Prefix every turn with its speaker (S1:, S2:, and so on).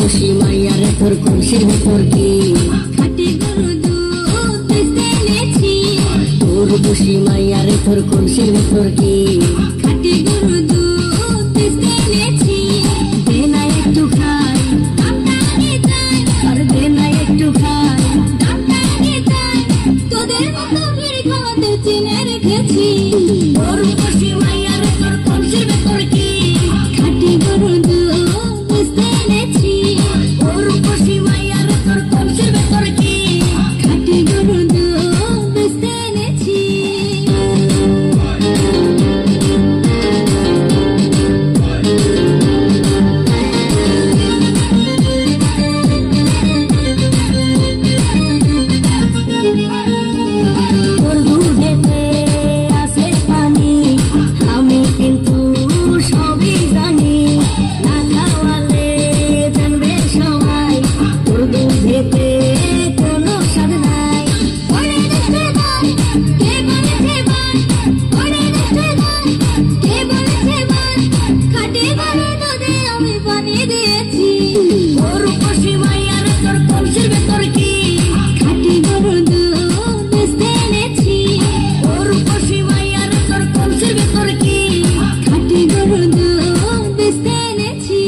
S1: খুশি মাইয়ারে তোর খুশির ভিতর কি খাটি গরু দুধ বেচতে এনেছি তোর খুশি মাইয়ারে তোর খুশির ভিতর কি খাটি গরু দুধ বেচতে এনেছি দে না একটু খাই দামটা আগে যায় আর দে না একটু খাই দামটা আগে যায় তোদের মতো ভিড় খাওয়াতে চিনে রেখেছি তোর খুশি মাইয়ারে তোর খুশির ভিতর কি খাটি গরু দুধ বেচতে এনেছি তোর খুশি মাইয়ারে তোর খুশির ভিতর কি খাটি গরু দুধ বেচতে এনেছি তোর দুধেতে আছে পানি আমি কিন্তু সবই জানি না খাওয়ালে জানবে সবাই তোর দুধেতে কোনো স্বাদ নাই ওরে দেখতে গান কে বলেছে বান ওরে দেখতে গান কে বলেছে বান খাটি গরু দুধে আমি পানি দিয়েছি তোর খুশি মাইয়ারে তোর খুশির ভেতর কি খাটি গরু দুধ বেচতে এনেছি তোর খুশি মাইয়ারে তোর খুশির ভেতর কি খাটি গরু দুধ বেচতে এনেছি